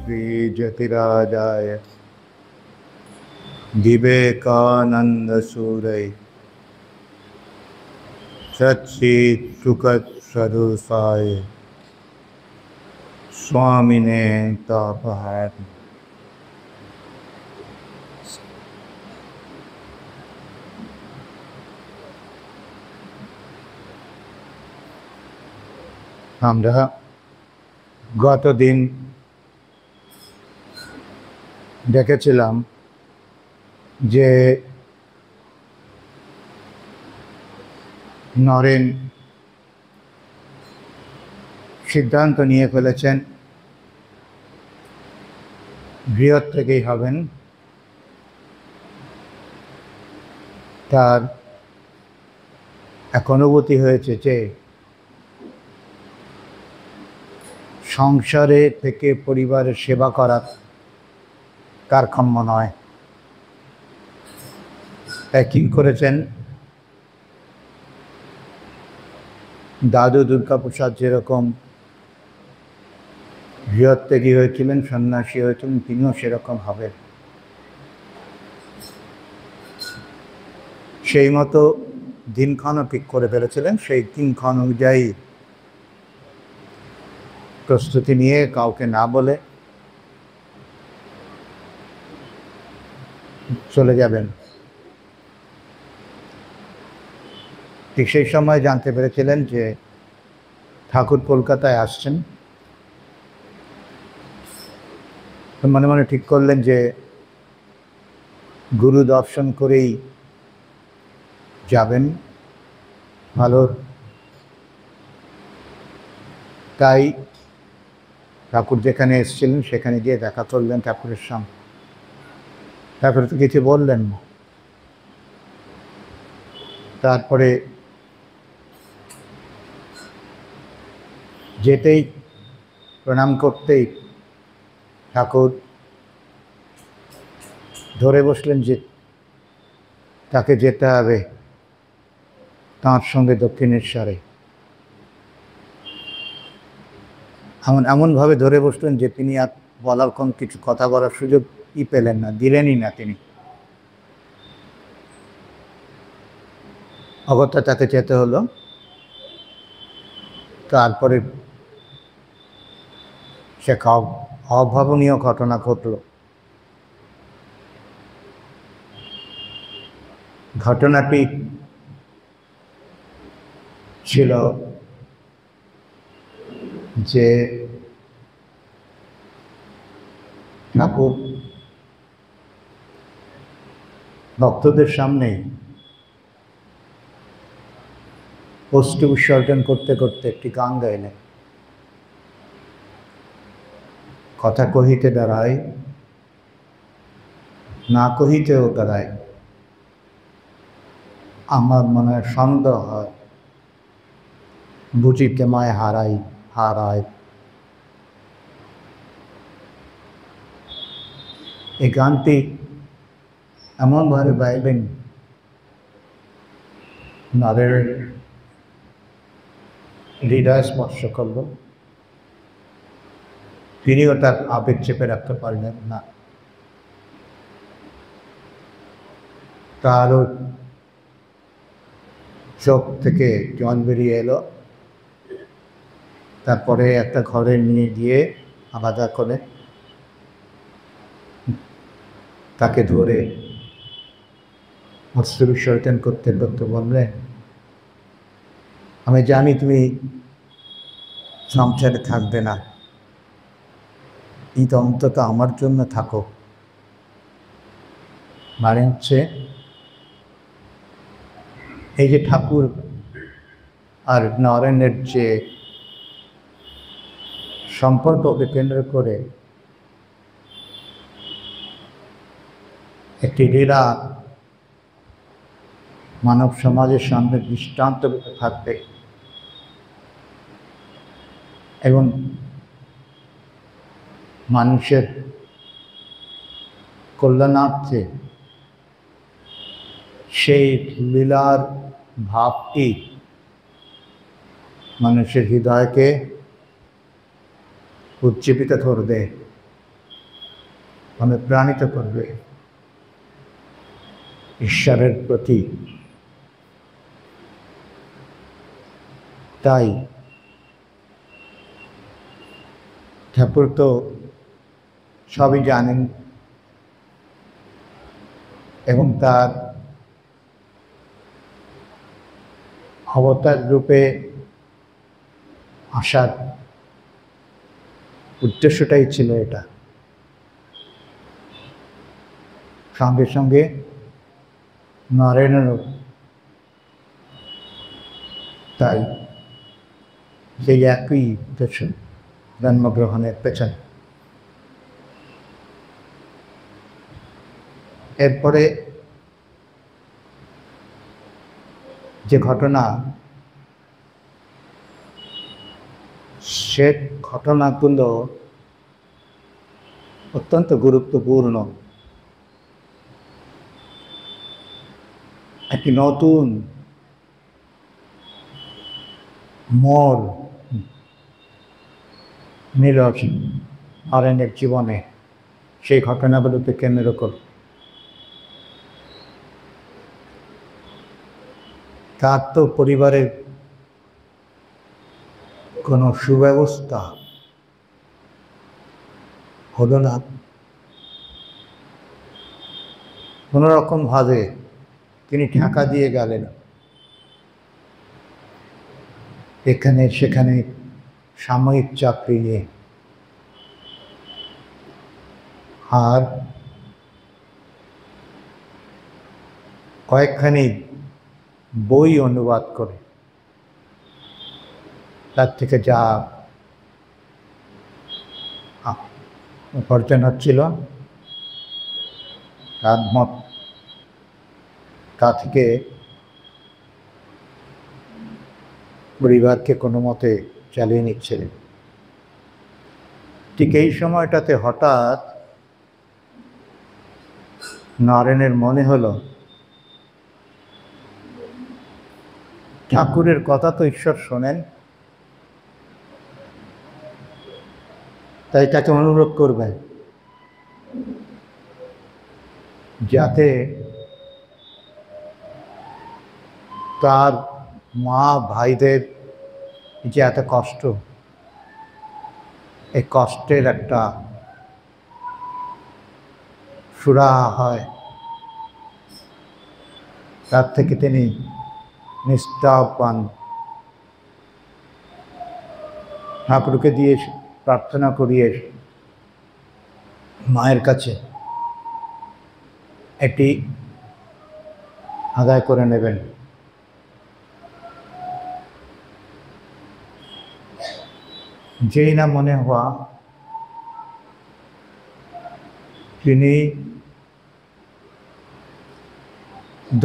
श्री जतिराजाय विवेकानंद सूरय सच्चित सुखद स्वरूपाय स्वामिने तापहार। আমরা গতদিন দেখেছিলাম যে নরেন সিদ্ধান্ত নিয়ে ফেলেছেন বৃহৎ থেকেই হবেন। তার এক অনুভূতি হয়েছে যে সংসারে থেকে পরিবারের সেবা করা তার কাম্য নয়। তাই কি করেছেন, দাদু দুর্গাপ্রসাদ যেরকম বৃহত্যাগী হয়েছিলেন, সন্ন্যাসী হয়েছিলেন, তিনিও সেরকম হবেন। সেই মতো দিনক্ষণও ঠিক করে ফেলেছিলেন। সেই দিনক্ষণ অনুযায়ী প্রস্তুতি নিয়ে কাউকে না বলে চলে যাবেন। ঠিক সেই সময় জানতে পেরেছিলেন যে ঠাকুর কলকাতায় আসছেন। মনে মনে ঠিক করলেন যে গুরু দর্শন করেই যাবেন ভালো। তাই ঠাকুর যেখানে এসেছিলেন সেখানে গিয়ে দেখা করলেন ঠাকুরের সঙ্গে। তারপরে তো কিছু বললেন না। তারপরে যেতেই প্রণাম করতেই ঠাকুর ধরে বসলেন যে তাকে যেতে হবে তাঁর সঙ্গে দক্ষিণেশ্বরে। এমনভাবে ধরে বসলেন যে তিনি আর বলার কোন কিছু কথা বলার সুযোগই পেলেন না, দিলেনই না তিনি। অগত্যা তাকে যেতে হলো। তারপরে সে অভাবনীয় ঘটনা ঘটল। ঘটনাটি ছিল যে ঠাকুর ভক্তদের সামনে অস্থি বিসর্জন করতে করতে একটি গান গাইলেন। কথা কহিতে দাঁড়ায়, না কহিতেও দাঁড়ায়, আমার মনে সন্দেহ হয়, বুঝিতে মায় হারাই হারায়। এই গানটি এমনভাবে গাইলেন নরের হৃদয় স্পর্শ করল। তিনিও তার আবেগ চেপে রাখতে পারলেন না। তারও চোখ থেকে জল বেরিয়ে এলো। তারপরে একটা ঘরে নিয়ে গিয়ে আলাদা করে তাকে ধরে অস্ত্র বিসর্জন করতে করতে বললেন, আমি জানি তুমি সংসারে থাকবে না, কিন্তু অন্তত আমার জন্য থাকো। মানে হচ্ছে এই যে ঠাকুর আর নরেনের যে সম্পর্ককে কেন্দ্র করে একটি লীলা মানব সমাজের সামনে দৃষ্টান্ত থাকবে এবং মানুষের কল্যাণার্থে সেই লীলার ভাবটি মানুষের হৃদয়কে উজ্জীবিত করবে, অনুপ্রাণিত করবে ঈশ্বরের প্রতি। তাই ঠাকুর তো সবই জানেন এবং তার অবতার রূপে আসার উদ্দেশ্যটাই ছিল এটা। সঙ্গে সঙ্গে নারায়ণেরও তাই সেই একই উদ্দেশ্য জন্মগ্রহণের পেছনে। এরপরে যে ঘটনা, সে ঘটনাগুলো অত্যন্ত গুরুত্বপূর্ণ। একটি নতুন মোড় নিল নারায়ণের জীবনে সেই ঘটনাগুলোকে কেন্দ্র করে। তার তো পরিবারের কোনো সুব্যবস্থা হলো না, কোনোরকমভাবে তিনি টাকা দিয়ে গেলেন, এখানে সেখানে সাময়িক চাকরি নিয়ে, আর কয়েকখানি বই অনুবাদ করে তার থেকে যা উপার্জন হচ্ছিল তা থেকে পরিবারকে কোনো মতে চালিয়ে নিচ্ছিলেন। ঠিক এই সময়টাতে হঠাৎ নারায়ণের মনে হলো ঠাকুরের কথা তো ঈশ্বর শোনেন, তাই তাকে অনুরোধ করবেন যাতে তার মা ভাইদের যে এত কষ্ট, এই কষ্টের একটা সুরাহা হয়, তার থেকে তিনি নিস্তাব পান। ঠাকুরকে দিয়ে প্রার্থনা করিয়ে মায়ের কাছে এটি আদায় করে নেবেন। যেই না মনে হওয়া তিনি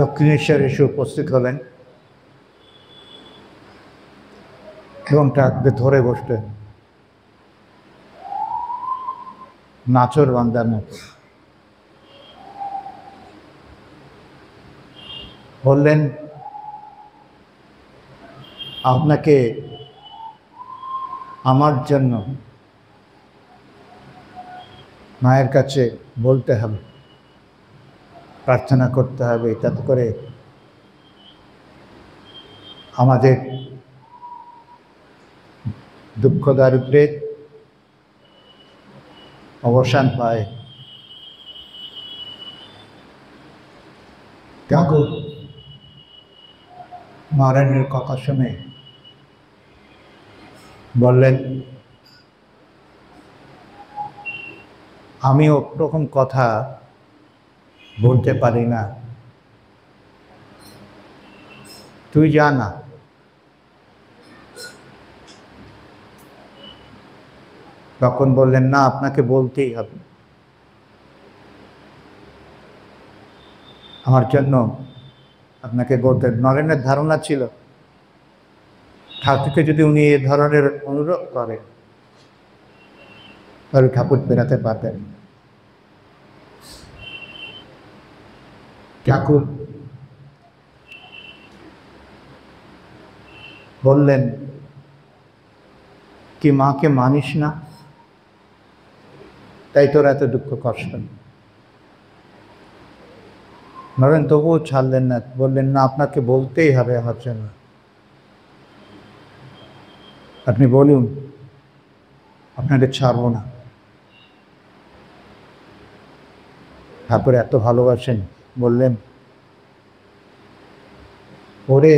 দক্ষিণেশ্বরে এসে উপস্থিত হলেন এবং তাকে ধরে বসলেন নাচর বান্দার মতো। বললেন, আপনাকে আমার জন্য মায়ের কাছে বলতে হবে, প্রার্থনা করতে হবে, তাতে করে আমাদের দুঃখ দারিদ্র্যের অবসান পায়। ঠাকুর নারায়ণের কথা শুনে বললেন, আমি ওরকম কথা বলতে পারি না, তুই যা না। তখন বললেন, না, আপনাকে বলতেই হবে, আমার জন্য আপনাকে বলতে। নরেনের ধারণা ছিল ঠাকুরকে যদি উনি এ ধরনের অনুরোধ করেন তাহলে ঠাকুর বেরাতে পারবেন। ঠাকুর বললেন, কি মাকে মানিস না? তাই তোর এত দুঃখ কষ্ট। নরেন তবুও ছাড়লেন না, বললেন না আপনাকে বলতেই হবে আমার জন্য, আপনি বলুন, আপনাকে ছাড়বো না। ঠাকুর এত ভালোবাসেন, বললেন ওরে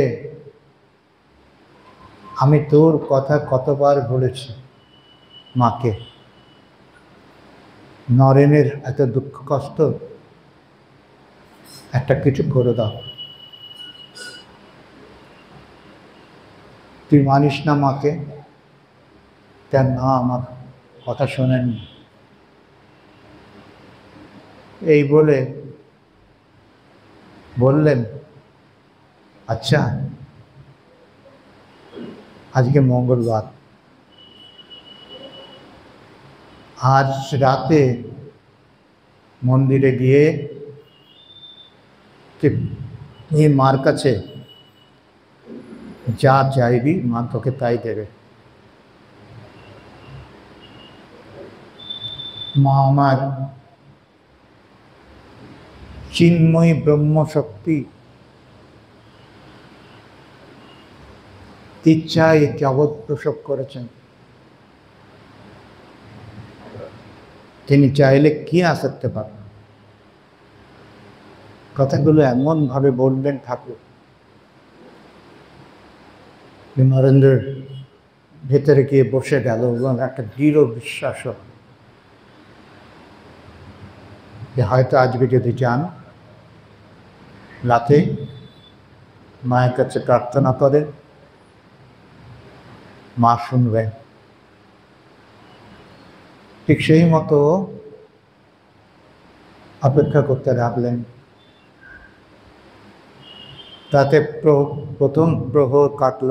আমি তোর কথা কতবার বলেছি মাকে, নরেনের এত দুঃখ কষ্ট, একটা কিছু করে দাও। তুই মানিস না মাকে? কেন না, আমার কথা শোনেননি। এই বলে বললেন আচ্ছা আজকে মঙ্গলবার, আজ রাতে মন্দিরে গিয়ে এই মার কাছে যা চাইবি মা তোকে তাই দেবে। মা আমার চিন্ময়ী ব্রহ্মশক্তি, ইচ্ছায় জগৎ প্রসব করেছেন। তিনি চাইলে কি আসতে পারেন। কথাগুলো এমনভাবে বললেন ঠাকুর, নরেন্দ্রের ভেতরে গিয়ে বসে গেল এবং একটা দৃঢ় বিশ্বাস যে হয়তো আজকে যদি যান রাতে মায়ের কাছে প্রার্থনা করে মা শুনবেন। ঠিক সেই মতো অপেক্ষা করতে লাগলেন। তাতে প্রথম প্রহর কাটল,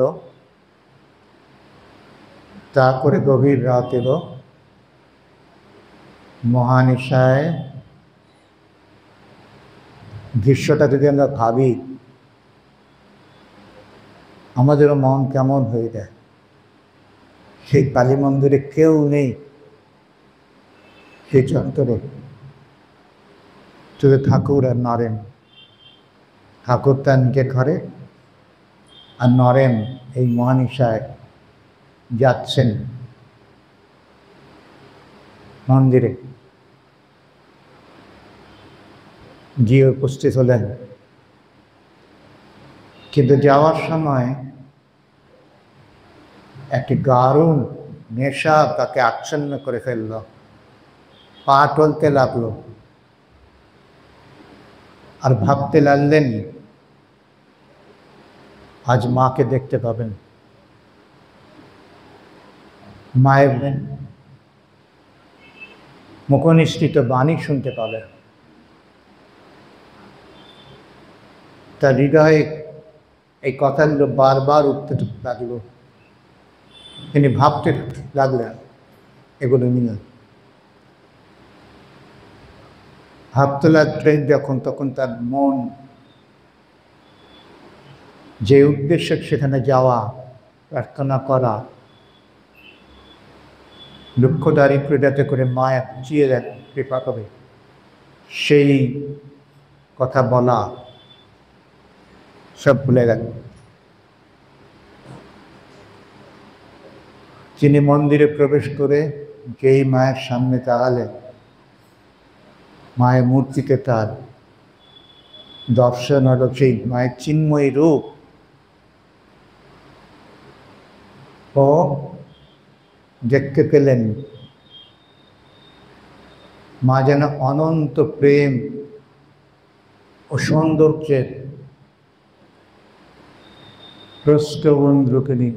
তারপরে গভীর রাত এলো। মহানিশায় দৃশ্যটা যদি আমরা ভাবি আমাদেরও মন কেমন হয়ে যায়। সেই কালী মন্দিরে কেউ নেই, সেই চত্বরে শুধু ঠাকুর আর নরেন। ঠাকুর তার নিজের ঘরে, আর নরেন এই মহানিশায় যাচ্ছেন মন্দিরে। গিয়ে উপস্থিত হলেন, কিন্তু যাওয়ার সময় একটি দারুণ নেশা তাকে আচ্ছন্ন করে ফেলল, পা টলতে লাগলো। আর ভাবতে লাগলেন আজ মাকে দেখতে পাবেন, মায়ের মুখনিসৃত বাণী শুনতে পাবেন। তার হৃদয়ে এই কথাগুলো বারবার উঠতে লাগলো। তিনি ভাবতে লাগলেন এগুলো নিয়ে। ভাবতে লাগলেন যখন, তখন তার মন যে উদ্দেশ্যে সেখানে যাওয়া, প্রার্থনা করা, দুঃখ দারিদ্র্য যাতে করে মায়া বুঝিয়ে দেন কৃপা করে, সেই কথা বলা সব ভুলে গেল। তিনি মন্দিরে প্রবেশ করে যেই মায়ের সামনে দাঁড়ালেন, মায়ের মূর্তিতে তার দর্শন হলো, সেই মায়ের চিন্ময়ী রূপ। ও দেখতে পেলেন মা যেন অনন্ত প্রেম ও সৌন্দর্যের প্রস্থবন্ধুকিনী।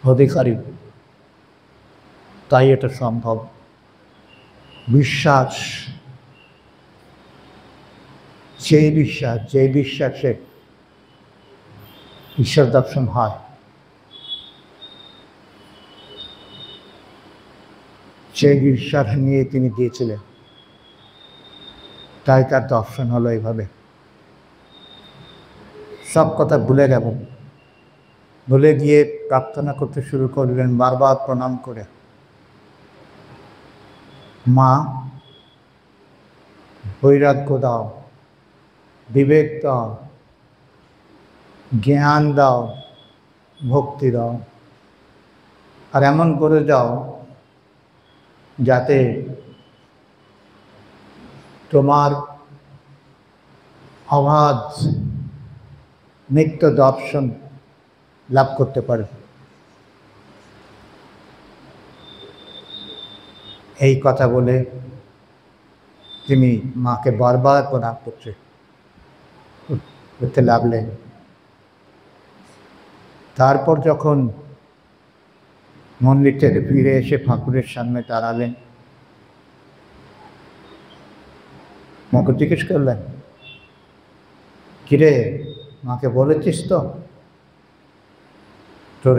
অধিকারী, তাই এটা সম্ভব। বিশ্বাস, যে বিশ্বাসে ঈশ্বর দর্শন হয়, সেই বিশ্বাস নিয়ে তিনি দিয়েছিলেন, তাই তার দর্শন হলো এইভাবে। সব কথা ভুলে গেল, বলে গিয়ে প্রার্থনা করতে শুরু করলেন বারবার প্রণাম করে, মা বৈরাগ্য দাও, বিবেক দাও, জ্ঞান দাও, ভক্তি দাও, আর এমন করে দাও যাতে তোমার অবাধ নিত্য দর্শন লাভ করতে পারে। এই কথা বলে তিনি মাকে বারবার প্রণাম করতে লাগলেন। তারপর যখন মন্দির থেকে ফিরে এসে ঠাকুরের সামনে দাঁড়ালেন, মাকে জিজ্ঞেস করলেন, কিরে মাকে বলেছিস তো তোর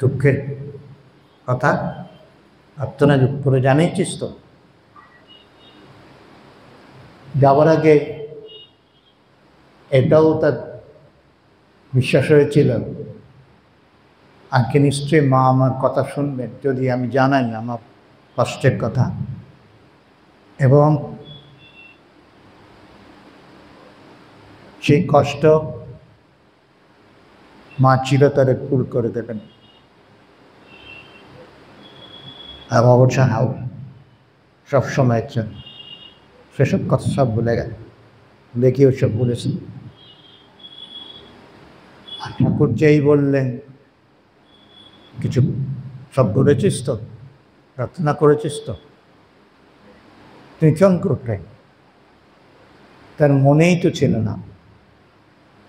দুঃখের কথা, আত্মনা দুঃখ করে জানিয়েছিস তো? যাবার আগে এটাও তার বিশ্বাস হয়েছিল আজকে নিশ্চয়ই মা আমার কথা শুনবেন যদি আমি জানাই আমার কষ্টের কথা, এবং সেই কষ্ট মা চিরতরে দূর করে দেবেন। আর অবসা হাও সবসময়ের জন্য সেসব কথা সব ভুলে গেল, দেখিও সব বলেছেন। আর ঠাকুর যেই বললেন, কিছু সব বলেছিস তো, প্রার্থনা করেছিস তো? তিনি চমকে উঠলেন, তার মনেই তো ছিল না।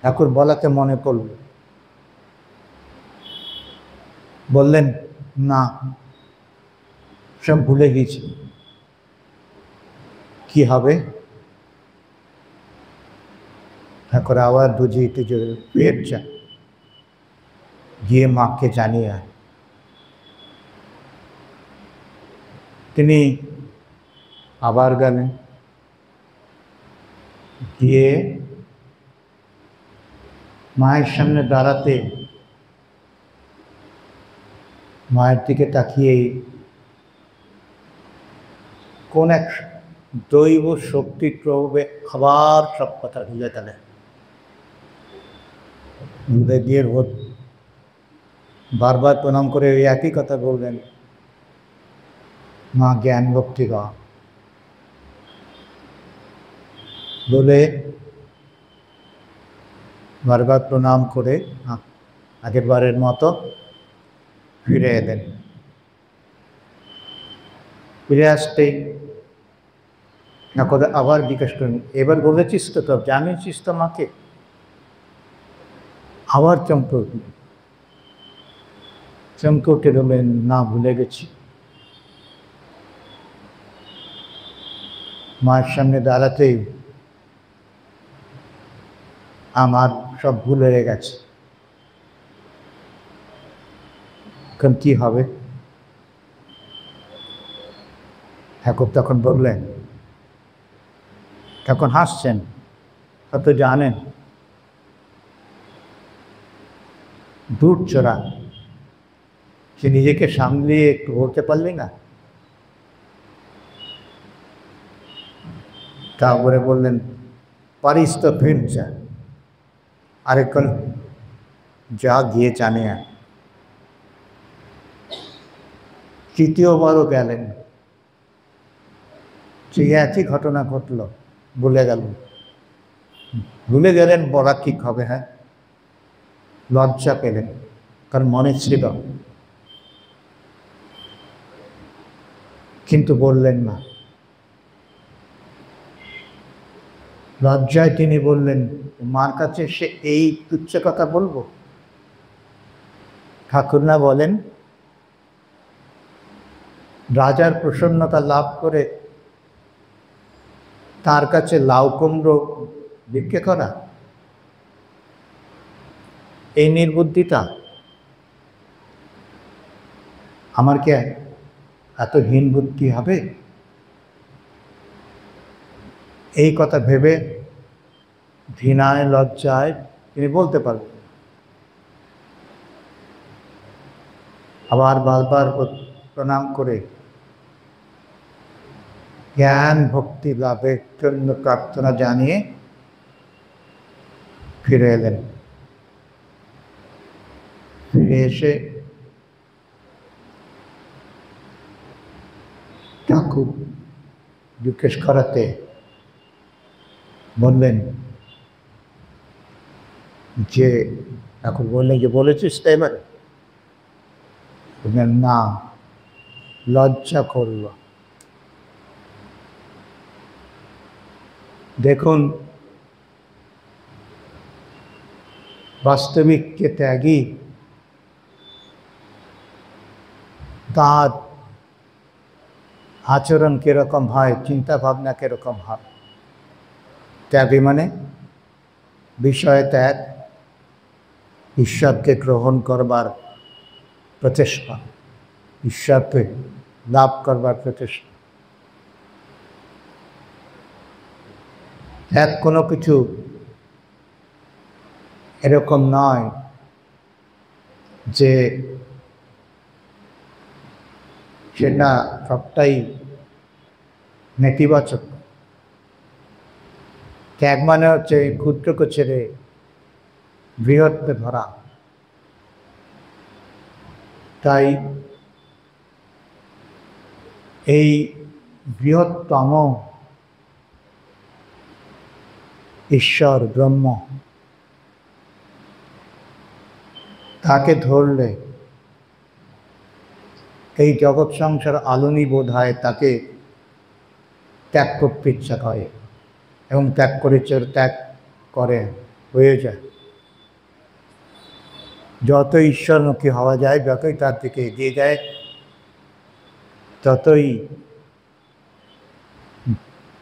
ঠাকুর বলাতে মনে পড়ল, বললেন না সব ভুলে গেছি। কি হবে? ঠাকুর আবার বুঝিয়ে টুঝিয়ে পেট যা গিয়ে মাকে জানিয়ে আয়। তিনি আবার গেলেন, গিয়ে মায়ের সামনে দাঁড়াতে মায়ের দিকে তাকিয়ে কোন এক দৈব শক্তির প্রভাবে আবার সব কথা ভুলে গেলেন। ভুলে গিয়ে বারবার প্রণাম করে ওই একই কথা বললেন, মা জ্ঞান ভক্তি দাও, বলে বারবার প্রণাম করে আগের বারের মতো ফিরে এলেন। ফিরে আসতেই ঠাকুর আবার জিজ্ঞেস করেন, এবার বলেছিস তো, তো জানিয়েছিস তো মাকে? আবার চমকে উঠে বললেন, না ভুলে গেছি। মায়ের সামনে দাঁড়াতেই আমার সব ভুল হয়ে গেছে, এখন কি হবে? ঠাকুর তখন বললেন, তখন হাসছেন, হয়তো জানেন দূর চোরা, সে নিজেকে সামলিয়ে একটু বলতে পারলি না। তারপরে বললেন, পারিস তো ফির যা, আরেকক্ষণ যা গিয়ে জানে। তৃতীয়বারও গেলেন, সেই একই ঘটনা ঘটল, ভুলে গেলেন বলা ঠিক হবে। হ্যাঁ, লজ্জা পেলেন, কারণ মনে ছিল, কিন্তু বললেন না। লজ্জায় তিনি বললেন, মার কাছে সে এই তুচ্ছ কথা বলবো? ঠাকুর না বলেন, রাজার প্রসন্নতা লাভ করে তার কাছে লাউ কুমড়ো ভিক্ষে করা, এই নির্বুদ্ধিতা আমার কি এত হীন বুদ্ধি হবে? এই কথা ভেবে ঘৃণায় লজ্জায় তিনি বলতে পারবেন। আবার বারবার প্রণাম করে জ্ঞান ভক্তি লাভের জন্য প্রার্থনা জানিয়ে ফিরে এলেন। ফিরে এসে ঠাকুর জিজ্ঞেস করাতে বললেন যে, ঠাকুর বললেন যে বলেছিস তো এবারে? বললেন না, লজ্জা করল। দেখুন, বাস্তবিক যে ত্যাগী তার আচরণ কিরকম হয়, চিন্তা ভাবনা কিরকম হয়। ত্যাগী মানে বিষয় ত্যাগ, ঈশ্বরকে গ্রহণ করবার প্রচেষ্টা, ঈশ্বরকে লাভ করবার প্রচেষ্টা। ত্যাগ কোনো কিছু এরকম নয় যে সেটা সবটাই নেতিবাচক। ত্যাগ মানে হচ্ছে এই ক্ষুদ্রকে ছেড়ে বৃহৎকে ধরা। তাই এই বৃহত্তম ঈশ্বর ব্রহ্ম তাকে ধরলে এই জগৎ সংসার আলোনি বোধ হয়, তাকে ত্যাগ করতে ইচ্ছা করে এবং ত্যাগ করে হয়ে যায়। যত ঈশ্বরমুখী হওয়া যায়, যতই তার দিকে এগিয়ে যায়, ততই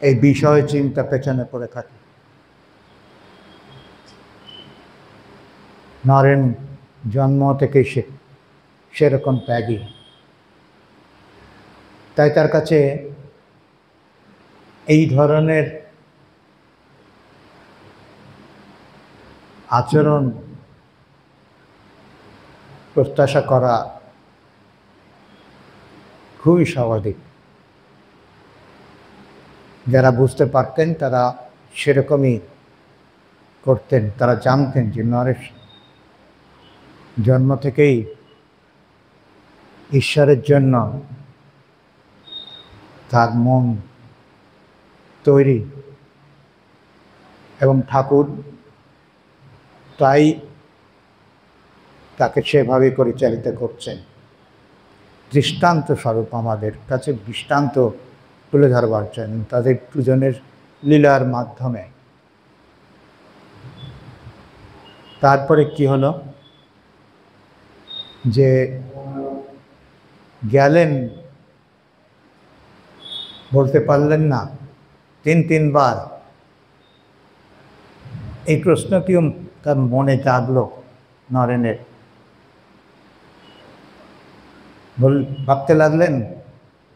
এই বিষয় চিন্তা পেছনে পড়ে থাকে। নরেন জন্ম থেকে সেরকম ত্যাগী। তাই তার কাছে এই ধরনের আচরণ প্রত্যাশা করা খুবই স্বাভাবিক। যারা বুঝতে পারতেন তারা সেরকমই করতেন। তারা জানতেন যে নরেশ জন্ম থেকেই ঈশ্বরের জন্য তার মন তৈরি, এবং ঠাকুর তাই তাকে সেভাবে পরিচালিত করছেন। দৃষ্টান্ত স্বরূপ আমাদের কাছে দৃষ্টান্ত তুলে ধরবার জন্য তাদের দুজনের লীলার মাধ্যমে। তারপরে কি হলো যে গেলেন, বলতে পারলেন না তিনবার। এই প্রশ্নটিও তার মনে জাগলো নরেনের। ভাবতে লাগলেন,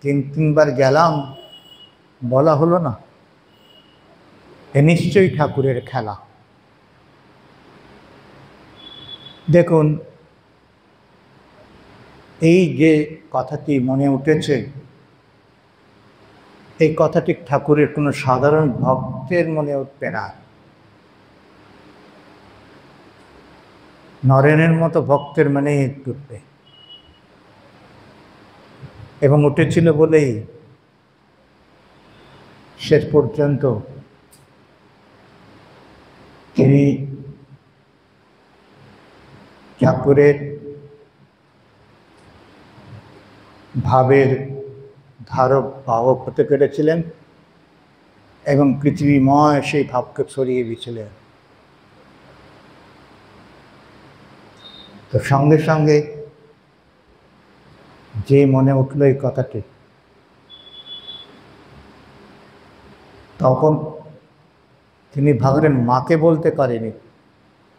তিনবার গেলাম, বলা হলো না, এ নিশ্চয়ই ঠাকুরের খেলা। দেখুন, এই যে কথাটি মনে উঠেছে, এই কথাটি ঠাকুরের কোনো সাধারণ ভক্তের মনে উঠবে না। নরেনের মতো ভক্তের মনেই উঠবে, এবং উঠেছিল বলেই শেষ পর্যন্ত তিনি ঠাকুরের ভাবের ধারক বাহক হতে পেরেছিলেন এবং পৃথিবীময় সেই ভাবকে ছড়িয়ে দিয়েছিলেন। তো সঙ্গে সঙ্গে যে মনে উঠল এই কথাটি, তখন তিনি ভাবলেন মাকে বলতে পারেনি।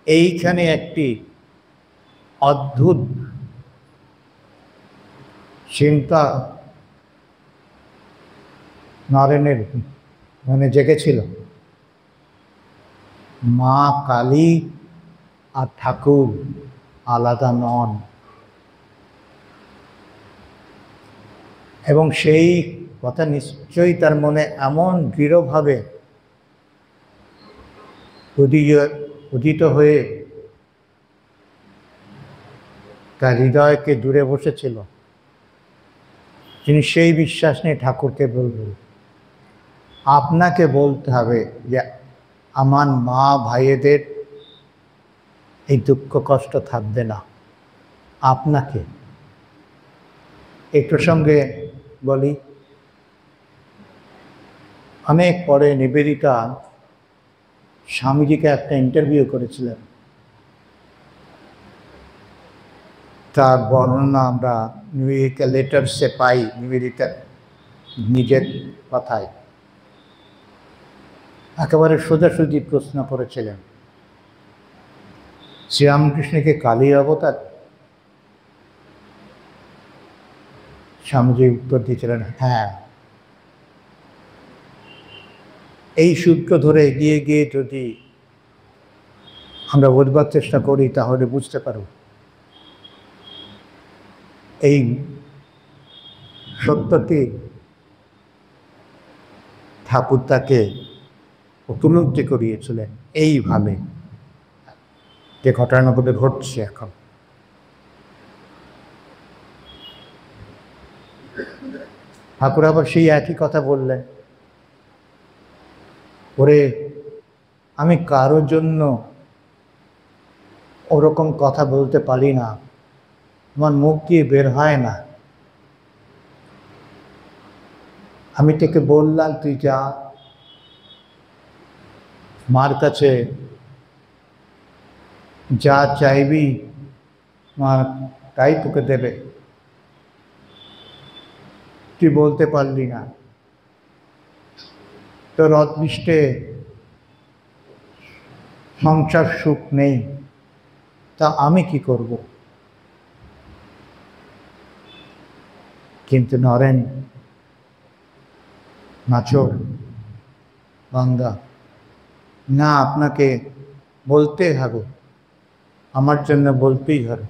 এইখানে একটি অদ্ভুত চিন্তা নরেনের মনে জেগেছিল। মা কালী আর ঠাকুর আলাদা নন। এবং সেই কথা নিশ্চয়ই তার মনে এমন দৃঢ়ভাবে উদিত হয়ে তার হৃদয়কে দূরে বসেছিল। তিনি সেই বিশ্বাস নিয়ে ঠাকুরকে বলবেন, আপনাকে বলতে হবে যে আমার মা ভাইয়েদের এই দুঃখ কষ্ট থাকবে না, আপনাকে। এই প্রসঙ্গে বলি, অনেক পরে নিবেদিতা স্বামীজিকে একটা ইন্টারভিউ করেছিলেন। তার বর্ণনা আমরা নিবেদিতা লেটার্সে পাই, নিবেদিতার নিজের কথায়। একেবারে সোজাসুজি প্রশ্ন করেছিলেন, শ্রীরামকৃষ্ণকে কালী অবতার? স্বামীজি উত্তর দিয়েছিলেন, হ্যাঁ। এই সূত্র ধরে এগিয়ে গিয়ে যদি আমরা বোঝবার চেষ্টা করি তাহলে বুঝতে পারব এই সত্যটি ঠাকুর তাকে উপলব্ধি করিয়েছিলেন এইভাবে, যে ঘটনাগুলো ঘটছে এখন। ঠাকুর আবার সেই একই কথা বললেন, ওরে আমি কারোর জন্য ওরকম কথা বলতে পারি না, আমার মুখ দিয়ে বের হয় না। আমি তোকে বললাম তুই যা, মার কাছে যা চাইবি মা তাই তোকে দেবে, তুই বলতে পারলি না, তোর অদৃষ্টে সংসার সুখ নেই, তা আমি কি করব? কিন্তু নরেন নাচর বাঙ্গা, না আপনাকে বলতে হবে, আমার জন্য বলতেই হবে।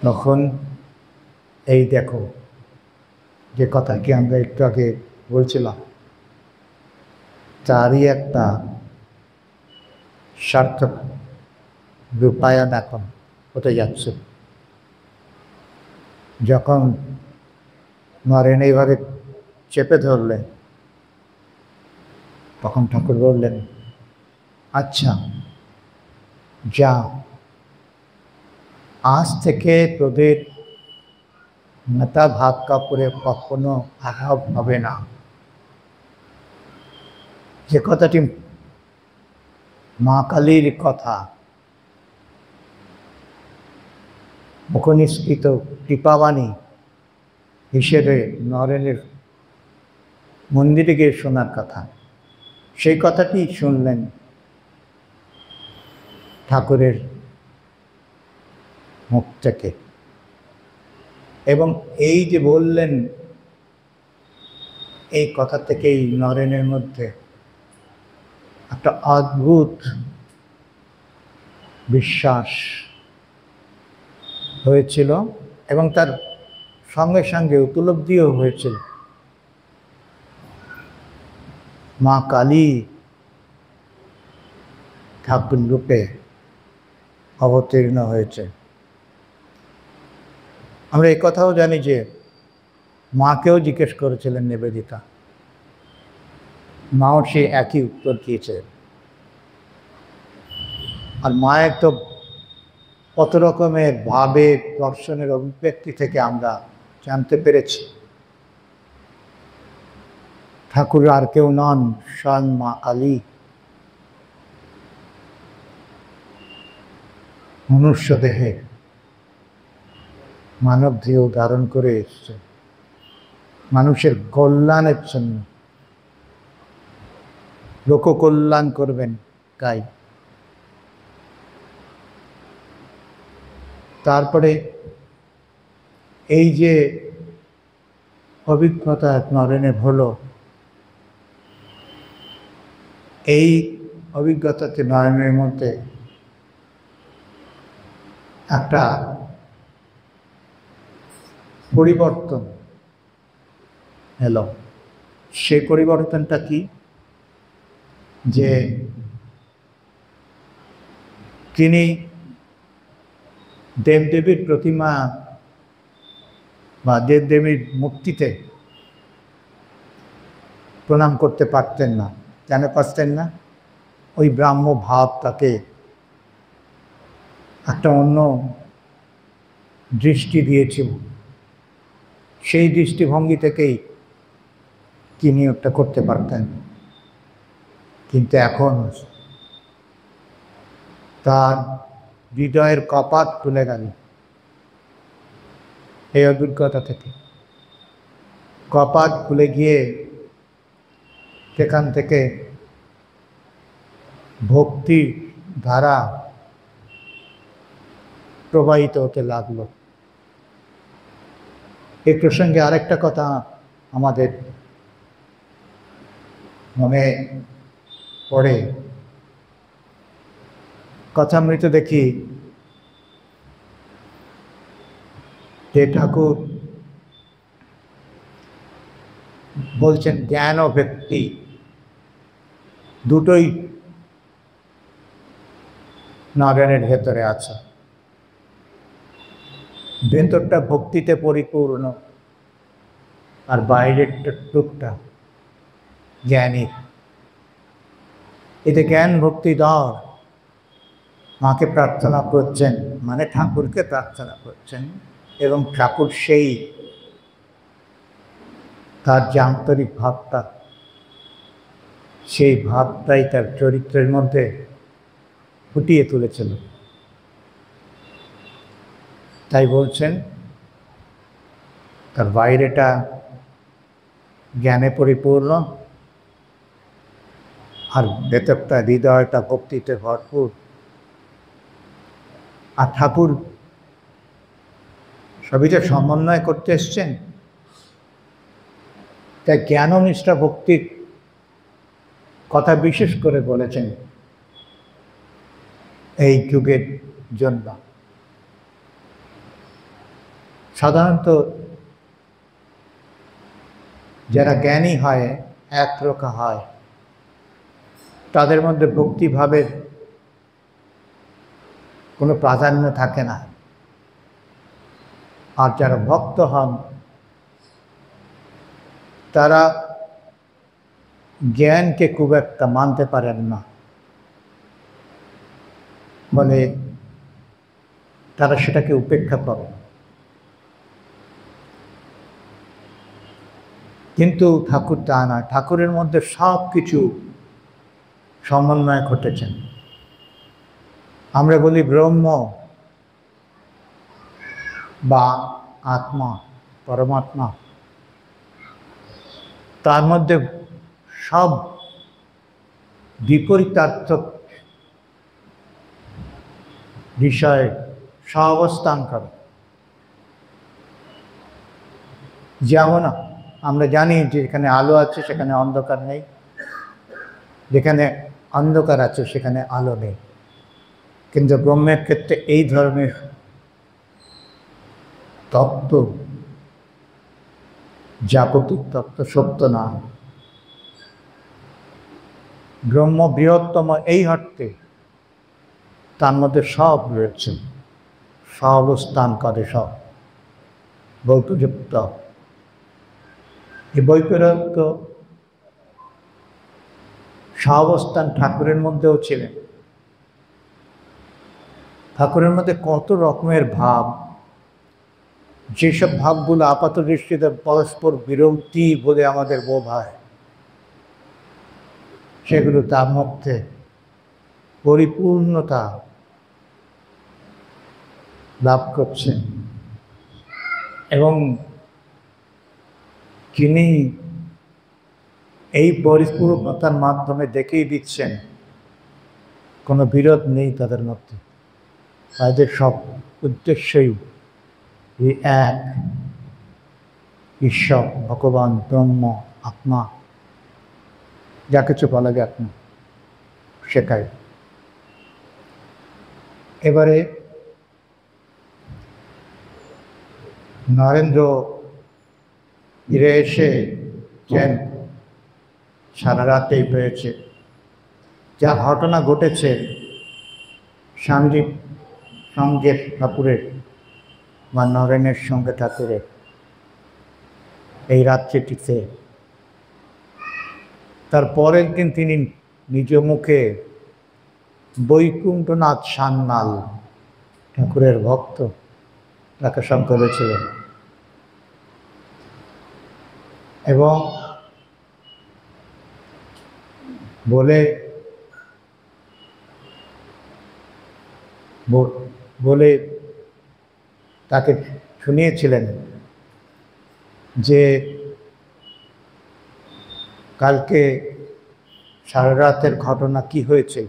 তখন এই দেখো যে কথা কি আমরা একটু আগে বলছিলাম, তারই একটা সার্থক রূপায়ণ এখন হতে যাচ্ছে। যখন নরেন এইভাবে চেপে ধরলেন, তখন ঠাকুর বললেন, আচ্ছা যা, আজ থেকে তোদের নেতা ভাগ কাপড়ে কখনো আঘাত হবে না। যে কথাটি মা কালীর কথা, মুখনিষ্কৃত কৃপাবাণী হিসেবে নরেনের মন্দিরে গিয়ে শোনার কথা, সেই কথাটি শুনলেন ঠাকুরের মুখ থেকে। এবং এই যে বললেন, এই কথা থেকেই নরেনের মধ্যে একটা অদ্ভুত বিশ্বাস হয়েছিল এবং তার সঙ্গে সঙ্গে উপলব্ধিও হয়েছিল মা কালী ঠাকুর রূপে অবতীর্ণ হয়েছে। আমরা এই কথাও জানি যে মাকেও জিজ্ঞেস করেছিলেন নিবেদিতা, মাও সে একই উত্তর দিয়েছে। আর মায়ের তো কত রকমের ভাবে দর্শনের অভিব্যক্তি থেকে আমরা জানতে পেরেছি ঠাকুর আর কেউ নন, স্বয়ং মা কালী মনুষ্য দেহে মানব দেহ ধারণ করে এসছে মানুষের কল্যাণের জন্য, লোককল্যাণ করবেন তাই। তারপরে এই যে অভিজ্ঞতা নরেনের হলো, এই অভিজ্ঞতাতে নরেনের মধ্যে একটা পরিবর্তন এলো। সেই পরিবর্তনটা কি? যে তিনি দেবদেবীর প্রতিমা বা দেবদেবীর মূর্তিতে প্রণাম করতে পারতেন না। কেন পারতেন না? ওই ব্রাহ্ম ভাব তাকে একটা অন্য দৃষ্টি দিয়েছিল। সেই দৃষ্টিভঙ্গি থেকেই তিনি ওটা করতে পারতেন। কিন্তু এখন তার হৃদয়ের কপাট খুলে গেল এই অভিজ্ঞতা থেকে। কপাট খুলে গিয়ে সেখান থেকে ভক্তি ধারা প্রবাহিত হতে লাগলো। এই প্রসঙ্গে আরেকটা কথা আমাদের মনে পড়ে। কথামৃত দেখি যে ঠাকুর বলছেন জ্ঞান ও ভক্তি দুটোই নারায়ণের ভেতরে আছে। ভেতরটা ভক্তিতে পরিপূর্ণ আর বাইরের টুকটা জ্ঞানী। এতে জ্ঞান ভক্তি দাও মাকে প্রার্থনা করছেন, মানে ঠাকুরকে প্রার্থনা করছেন, এবং ঠাকুর সেই তার যে আন্তরিক ভাবটা, সেই ভাবটাই তার চরিত্রের মধ্যে ফুটিয়ে তুলেছিল। তাই বলছেন তার বাইরেটা জ্ঞানে পরিপূর্ণ আর ভেতরটা হৃদয়টা ভক্তিতে ভরপুর। আর ঠাকুর সবইটা সমন্বয় করতে এসছেন। তাই জ্ঞাননিষ্ঠা ভক্তির কথা বিশেষ করে বলেছেন এই যুগের জন্য। সাধারণত যারা জ্ঞানী হয়, একরোখা হয়, তাদের মধ্যে ভক্তিভাবের কোনো প্রাধান্য থাকে না। আর যারা ভক্ত হন তারা জ্ঞানকে খুব একটা মানতে পারেন না, বলে তারা সেটাকে উপেক্ষা করে। কিন্তু ঠাকুর তা না, ঠাকুরের মধ্যে সব কিছু সমন্বয় ঘটেছেন। আমরা বলি ব্রহ্ম বা আত্মা, পরমাত্মা, তার মধ্যে সব বিপরীতার্থক বিষয় সহাবস্থান করে। যেমন আমরা জানি যে যেখানে আলো আছে সেখানে অন্ধকার নেই, যেখানে অন্ধকার আছে সেখানে আলো নেই। কিন্তু ব্রহ্মের ক্ষেত্রে এই ধরনের তত্ত্ব, জাগতিক তত্ত্ব সত্য না। ব্রহ্ম বৃহত্তম এই অর্থে তার মধ্যে সব রয়েছে, সহাবস্থান করে সব বৈপর্যপ্ত। এই বৈপরীত্য সহাবস্থান ঠাকুরের মধ্যেও ছিলেন। ঠাকুরের মধ্যে কত রকমের ভাব, যেসব ভাবগুলো আপাত দৃষ্টিতে পরস্পর বিরোধী বলে আমাদের বোধ হয়, সেগুলো তার মধ্যে পরিপূর্ণতা লাভ করছে। এবং তিনি এই পরিপূর্ণতার মাধ্যমে দেখিয়ে দিচ্ছেন কোনো বিরোধ নেই তাদের মধ্যে। তাদের সব উদ্দেশ্যই এই এক ঈশ্বর, ভগবান, ব্রহ্ম, আত্মা, যা কিছু বলা যায় আপনি সেটাই। এবারে নরেন্দ্র ফিরে এসে যেন সারা রাতেই পেয়েছে। যা ঘটনা ঘটেছে সঞ্জীব সঙ্গে ঠাকুরের বা নরেনের সঙ্গে ঠাকুরের এই রাত্রিটিতে, তার পরের দিন তিনি নিজ মুখে বৈকুণ্ঠনাথ সান্যাল ঠাকুরের ভক্ত তাকে সব করেছিলেন এবং বলে তাকে শুনিয়েছিলেন যে কালকে সারা রাতের ঘটনা কি হয়েছে।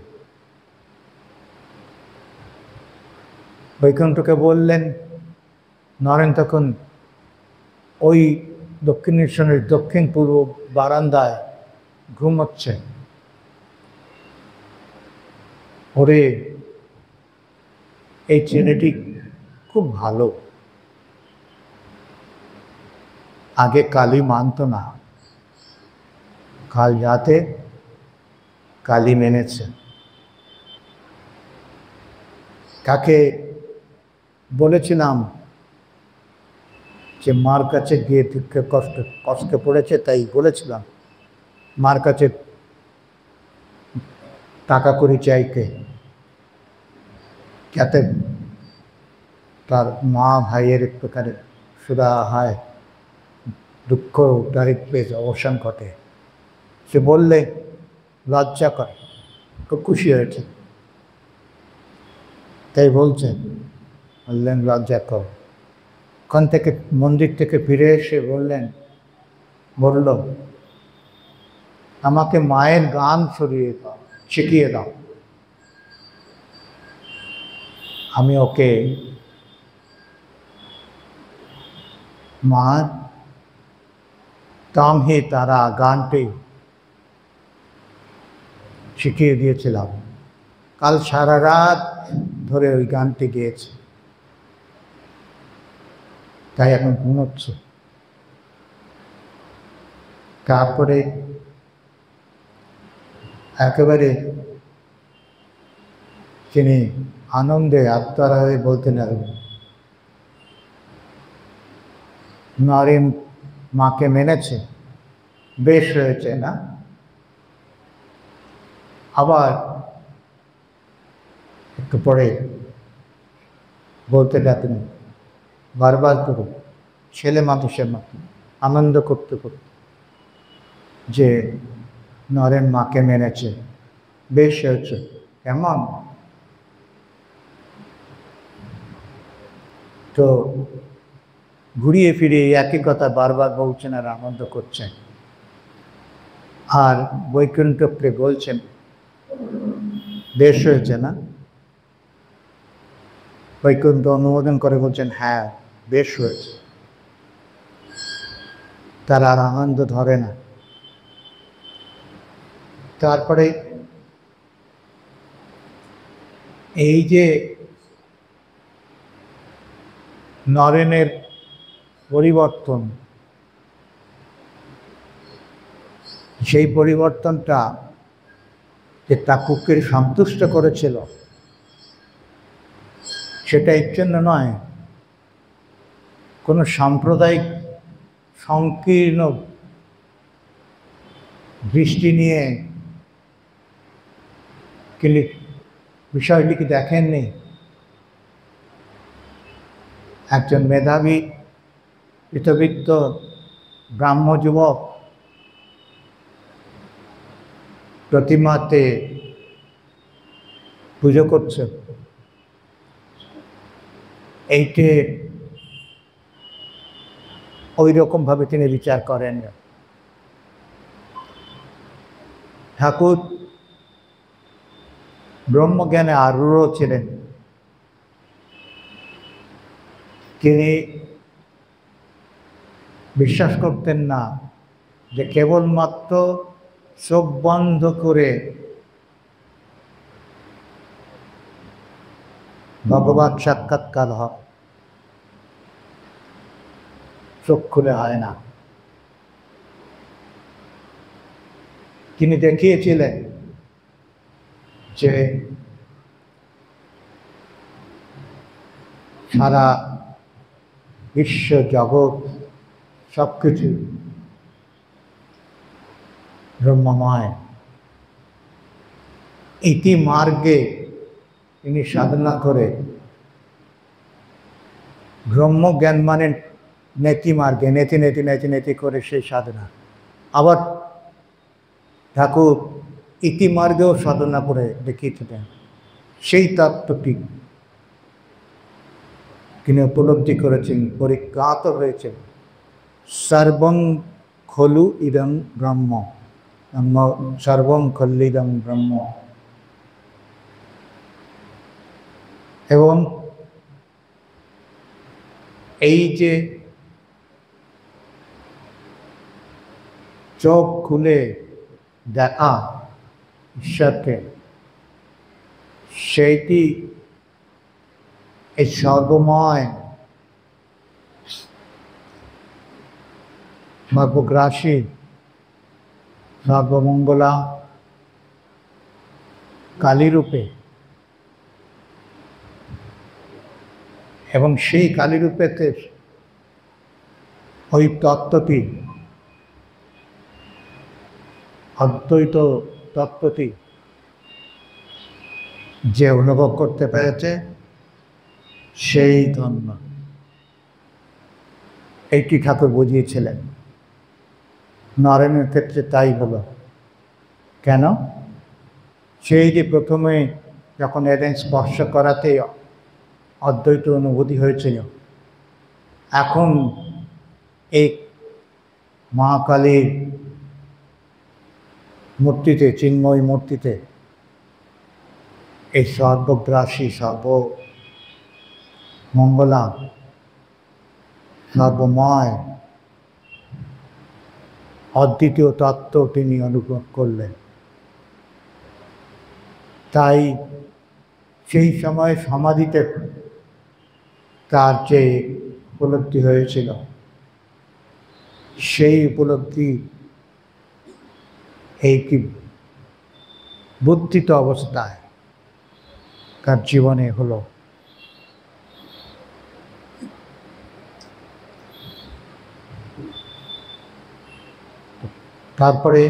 বৈকুণ্ঠকে বললেন, নরেন তখন ওই দক্ষিণেশ্বরের দক্ষিণ পূর্ব বারান্দায় ঘুমোচ্ছে। ওরে, এই ছেলেটি খুব ভালো, আগে কালী মানত না, কাল রাতে কালী মেনেছে। কাকে বলেছিলাম যে মার কাছে গিয়ে দুঃখে কষ্টে পড়েছে, তাই বলেছিলাম মার কাছে টাকা করি চাইতে, যাতে তার মা ভাইয়ের একটুখানি সুরা হয়, দুঃখ দারিদ্র্যের অবসান ঘটে। সে বললে লজ্জা করে, খুব খুশি হয়েছে, তাই বলছেন। বললেন লজ্জা কর। ওখান থেকে মন্দির থেকে ফিরে এসে বলল আমাকে মায়ের গান শিখিয়ে দাও। আমি ওকে মার তাম হে তারা গানটি শিখিয়ে দিয়েছিলাম। কাল সারা রাত ধরে ওই গানটি গেয়েছে, তাই এখন ঘুমোচ্ছে। তারপরে একেবারে তিনি আনন্দে আত্মারা হয়ে বলতে লাগলেন, নরেন মাকে মেনেছে, বেশ হয়েছে না? আবার একটু পরে বলতে লাগলেন, বারবার করে ছেলে মানুষের মতো আনন্দ করতে করতে, যে নরেন মাকে মেনেছে, বেশ হয়েছে। কেমন? তো ঘুরিয়ে ফিরিয়ে একই কথা বারবার বলছেন আর আনন্দ করছেন। আর বৈকুণ্ঠপ্রে বলছেন, বেশ হয়েছে না? বৈকুণ্ঠ অনুমোদন করে বলছেন, হ্যাঁ বেশ হয়েছে। তার আর আনন্দ ধরে না। তারপরে এই যে নরেনের পরিবর্তন, সেই পরিবর্তনটা যে ঠাকুরকে সন্তুষ্ট করেছিল, সেটা এর জন্য নয়, কোনো সাম্প্রদায়িক সংকীর্ণ দৃষ্টি নিয়ে বিষয়টিকে দেখেননি। একজন মেধাবী পৃথবিত্ত ব্রাহ্ম যুবক প্রতিমাতে পুজো করছে, এইটে ওই রকমভাবে তিনি বিচার করেন। ঠাকুর ব্রহ্মজ্ঞানে আরূঢ় ছিলেন। তিনি বিশ্বাস করতেন না যে কেবলমাত্র চোখ বন্ধ করে ভগবৎ সাক্ষাৎকার হয়। চোখ খুলে হয় না। তিনি দেখিয়েছিলেন যে সারা বিশ্ব জগৎ সবকিছু ব্রহ্মময়। ইতি মার্গে তিনি সাধনা করে, ব্রহ্মজ্ঞান মানে নেতি মার্গে, নেতি নেতি নেতি নেতি করে সেই সাধনা। আবার ঠাকুর ইতিমার্গেও সাধনা করে দেখিয়েছিলেন। সেই তত্ত্বটি তিনি উপলব্ধি করেছেন, পরিজ্ঞাত হয়েছেন। সর্বং খলু ইদং ব্রহ্ম, সর্বং খল্লিদং ব্রহ্ম। এবং এই যে চোখ খুলে দেখা ঈশ্বরকে, সেইটি এই সর্বময় সর্বগ্রাসী সর্বমঙ্গলা কালীরূপে, এবং সেই কালীরূপেতে ওই তত্ত্বটি, অদ্বৈত তত্ত্বটি যে অনুভব করতে পেরেছে সেই ধন্য। এইটি ঠাকুর বুঝিয়েছিলেন। নারায়ণের ক্ষেত্রে তাই হলো। কেন? সেই যে প্রথমে যখন এলেন স্পর্শ করাতে অদ্বৈত অনুভূতি হয়েছিল, এখন এই মা কালীর মূর্তিতে, চিন্ময় মূর্তিতে এই সর্বগ্রাসী সর্বমঙ্গলা সর্বময় অদ্বিতীয় তত্ত্ব তিনি অনুভব করলেন। তাই সেই সময় সমাধিতে তার যে উপলব্ধি হয়েছিল, সেই উপলব্ধি এই কি বুদ্ধিত অবস্থায় তার জীবনে হলো। তারপরে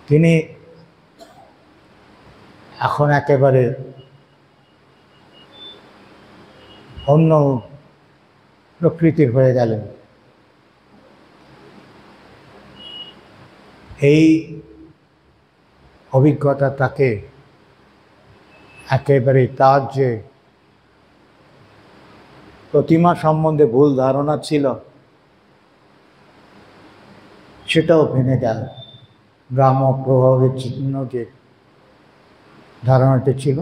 তিনি এখন একেবারে অন্য প্রকৃতির হয়ে গেলেন। এই অভিজ্ঞতা তাকে একেবারে তার যে প্রতিমা সম্বন্ধে ভুল ধারণা ছিল সেটাও ভেঙে গেল। ব্রাহ্ম প্রভাবের চিহ্ন যে ধারণাটি ছিল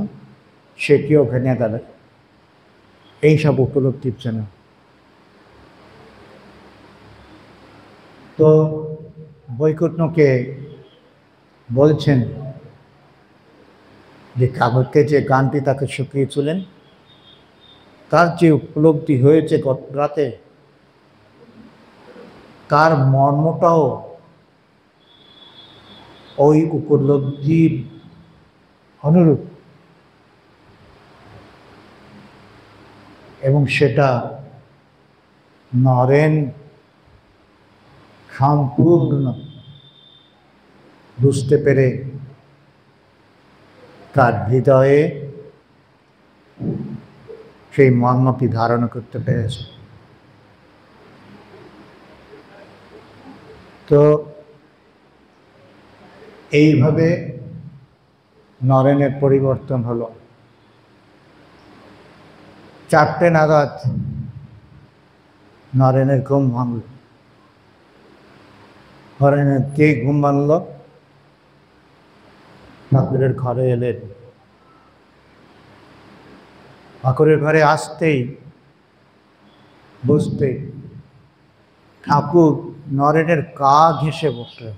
সেটিও ভেঙে গেল এইসব উপলব্ধির জন্য। তো বৈকুণ্ঠকে বলছেন যে কাগজকে যে গানটি তাকে শিখিয়েছিলেন, তার যে উপলব্ধি হয়েছে গত রাতে, তার মর্মটাও ওই উপলব্ধির অনুরূপ, এবং সেটা নরেন সম্পূর্ণ বুঝতে পেরে তার হৃদয়ে সেই মর্মটি ধারণ করতে পেরেছে। তো এইভাবে নরেনের পরিবর্তন হলো। 4টে নাগাদ নরেনের ঘুম ভাঙল। নরেনের কে ঘুম ভাঙল? ঠাকুরের ঘরে এলেন। ঠাকুরের ঘরে আসতেই বসতে ঠাকুর নরেনের গা ঘেঁষে বসলেন।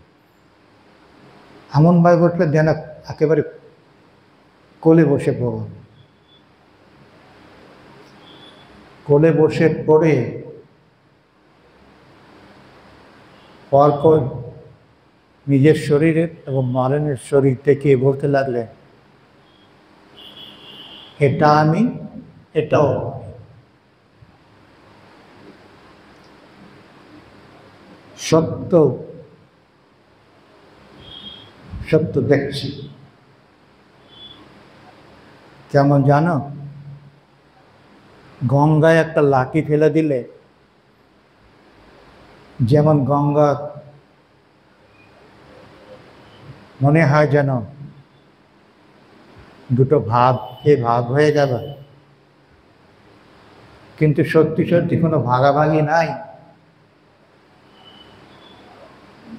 এমনভাবে বসলেন যেন একেবারে কোলে বসে পড়ল। কোলে বসে পড়ে পরপর নিজের শরীরের এবং নরেনের শরীর থেকে বলতে লাগলেন, এটা আমি, এটাও সত্য, সত্য দেখছি। কেমন জানো, গঙ্গায় একটা লাঠি ফেলে দিলে যেমন গঙ্গা মনে হয় যেন দুটো ভাগ হয়ে যাবে, কিন্তু সত্যি সত্যি কোনো ভাগাভাগি নাই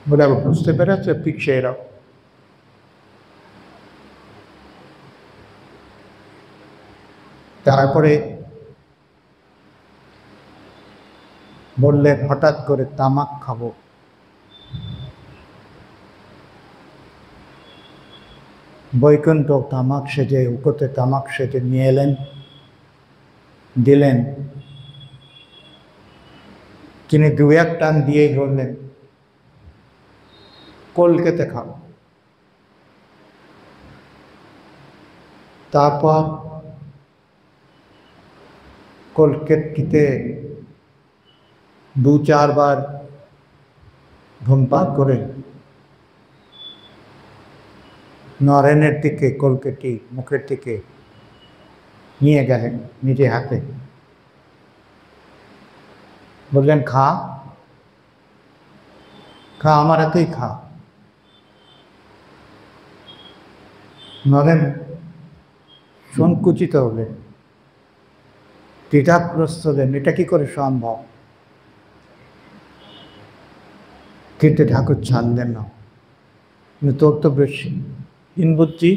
বলে বুঝতে পেরেছে। ঠিক সেরকম তারপরে বললেন, হঠাৎ করে তামাক খাবো। বৈকুণ্ঠ তামাক সেজে, উকোতে তামাক সেজে নিয়ে এলেন, দিলেন। তিনি দু এক টান দিয়েই বললেন, কলকেতে খাবো। তারপর কলকেতে দু চারবার ধূমপান করে নরেনের দিকে কলকেটি মুখের দিকে নিয়ে গেলেন নিজে হাতে, বললেন, খা খা, আমার হাতেই খা। নরেন সংকুচিত হলেন, দ্বিধাগ্রস্ত হলেন, এটা কি করে সম্ভব। কিন্তু ঠাকুর ছাড়লেন না, তোর তো বেশি হীন বুদ্ধি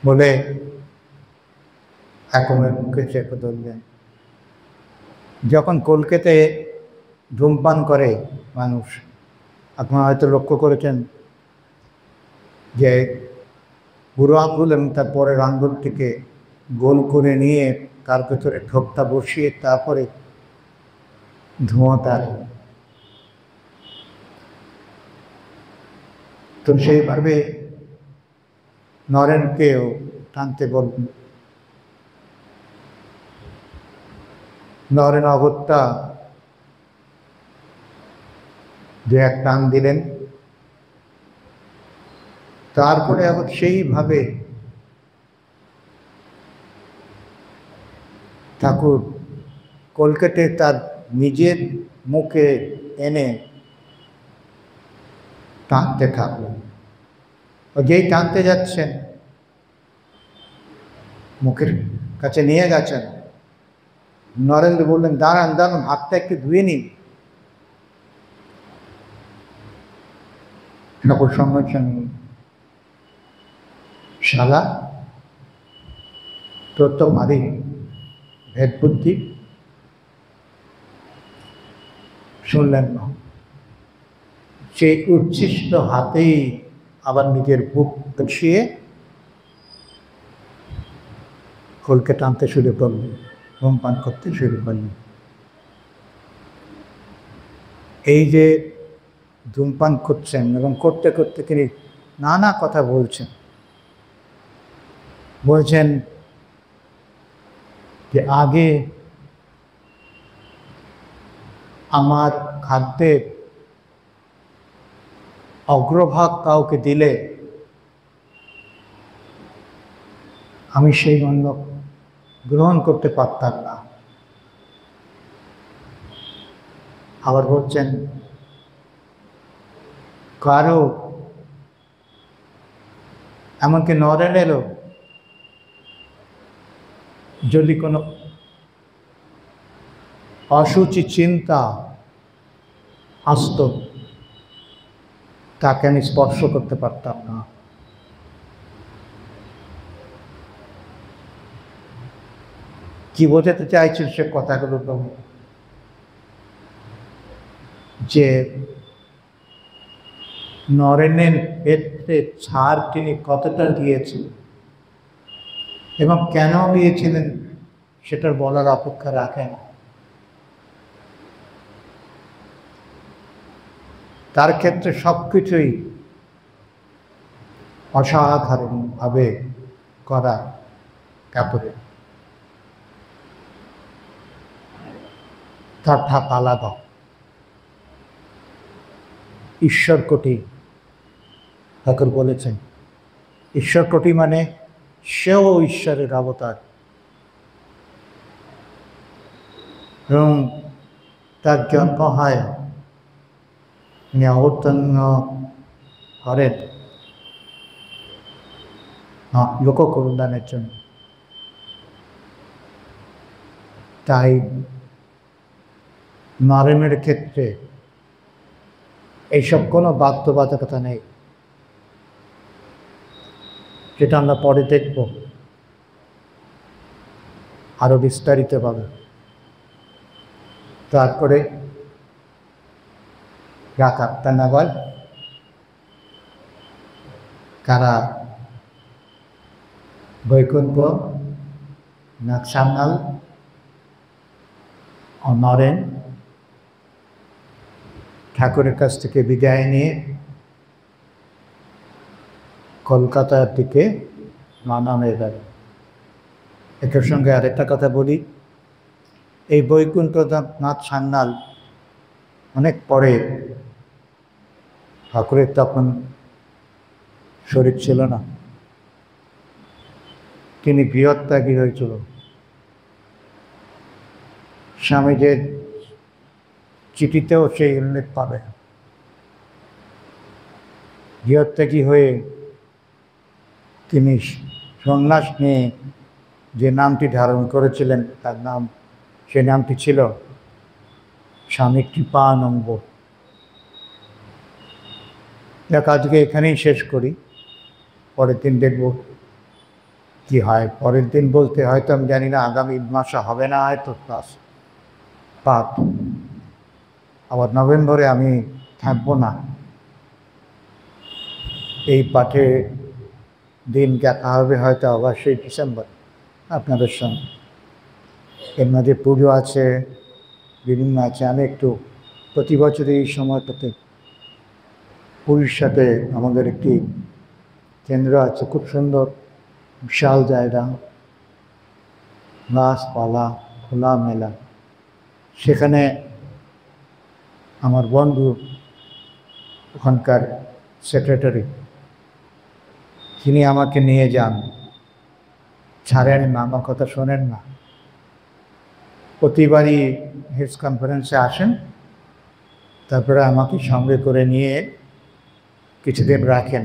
বলে একমের মুখে চেপে ধরলেন। যখন কলকাতে ধূমপান করে মানুষ, আপনারা হয়তো লক্ষ্য করেছেন যে বুড়ো আঙ্গুল এবং তার পরের আঙ্গুলটিকে গোল করে নিয়ে তার ভেতরে ঠোঁটটা বসিয়ে তারপরে ধোঁয়া তার, তো সেইভাবে নরেনকেও টানতে বলবেন। নরেন অগত্যা দু এক টান দিলেন, তারপরে আবার সেইভাবে ঠাকুর কলকাতে তার নিজের মুখে এনে টানতে থাকলেন। যেই টানতে যাচ্ছেন, মুখের কাছে নিয়ে গেছেন, নরেন্দ্র বললেন, দাঁড়ান দাঁড়ান, হাতটা একটু ধুয়ে নিন। ঠাকুর সঙ্গে সঙ্গে, শালা তোর তো ভারী ভেদ বুদ্ধি। শুনলেন না, সেই উচ্ছিষ্ট হাতেই আবার নিজের বুক বসিয়ে খোলকে টানতে শুরু করলেন, ধূমপান করতে শুরু করলেন। এই যে ধূমপান করছেন এবং করতে করতে তিনি নানা কথা বলছেন যে আগে আমার খাদ্যের অগ্রভাগ কাউকে দিলে আমি সেই অন্ন গ্রহণ করতে পারতাম না। আবার বলছেন, কারো এমনকি নরেনেরও যদি কোনো অসুচি চিন্তা আসতো, তাকে আমি স্পর্শ করতে পারতাম না। কি বোঝাতে চাইছেন সে কথাগুলো তো, যে নরেনের ক্ষেত্রে ছাড় তিনি কতটা দিয়েছেন এবং কেন দিয়েছিলেন সেটার বলার অপেক্ষা রাখে না। তার ক্ষেত্রে সব কিছুই অসাধারণভাবে করা কাপড়ে, তার ধাপ আলাদা। ঈশ্বর কোটি, ঠাকুর বলেছেন ঈশ্বর কোটি মানে সেও ঈশ্বরের অবতার, এবং তার জন্ম হয় অবতীর্ণ করেন লোক কল্যাণের জন্য। তাই নারায়ণের ক্ষেত্রে এইসব কোনো বাধ্যবাধকতা নেই, যেটা আমরা পরে দেখব আরো বিস্তারিতভাবে। তারপরে রাত 8টা নাগাদ কারা বৈকুণ্ঠ, নাকসান্নাল, নরেন ঠাকুরের কাছ থেকে বিদায় নিয়ে কলকাতার দিকে রওনা হয়ে গেল। এটার সঙ্গে আরেকটা কথা বলি, এই বৈকুণ্ঠনাথ সান্যাল অনেক পরে, ঠাকুরের তখন শরীর ছিল না, তিনি গৃহত্যাগী হয়েছিল। স্বামীজির চিঠিতেও সেই উল্লেখ পাবে। গৃহত্যাগী হয়ে তিনি সন্ন্যাস নিয়ে যে নামটি ধারণ করেছিলেন, তার নাম, সে নামটি ছিল স্বামী কৃপানন্দ। যাক, আজকে এখানেই শেষ করি, পরের দিন দেখব কি হয়। পরের দিন বলতে হয়তো আমি জানি না, আগামী মাসে হবে না হয়তো ক্লাস পাঠ, আবার নভেম্বরে আমি থাকবো না। এই পাঠে দিন দেখা হবে হয়তো অবশ্যই ডিসেম্বর আপনাদের সঙ্গে। এর মাঝে পুজো আছে, বিভিন্ন আছে। আমি একটু প্রতি বছর এই সময়টাতে পুরীর সাথে আমাদের একটি কেন্দ্র আছে, খুব সুন্দর বিশাল জায়গা, গাছপালা, খোলা মেলা। সেখানে আমার বন্ধু, ওখানকার সেক্রেটারি, তিনি আমাকে নিয়ে যান, ছাড়েন না, আমার কথা শোনেন না। প্রতিবারই হেলথ কনফারেন্সে আসেন, তারপরে আমাকে সঙ্গে করে নিয়ে কিছুদিন রাখেন,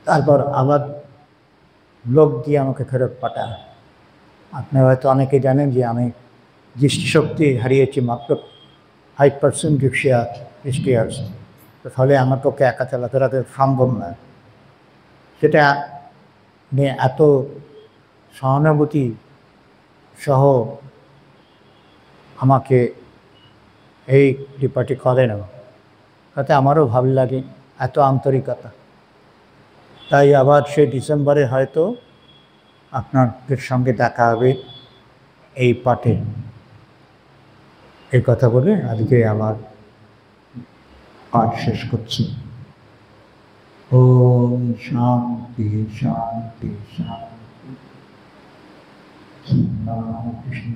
তারপর আবার লোক দিয়ে আমাকে ফেরত পাঠান। আপনি হয়তো অনেকে জানেন যে আমি দৃষ্টিশক্তি হারিয়েছি মাত্র 5% দৃষ্টি আছে, ফলে আমার পক্ষে একা চলাফেরাতে সম্ভব নয়। সেটা নিয়ে এত সহানুভূতি সহ আমাকে এই কৃপাটি করেন, তাতে আমারও ভালো লাগে, এত আন্তরিকতা। তাই আবার সে ডিসেম্বরে হয়তো আপনাদের সঙ্গে দেখা হবে এই পাঠে। এই কথা বলে আজকে আমার পাঠ শেষ করছি। ওম শান্তি শান্তি শান্তি। কৃষ্ণ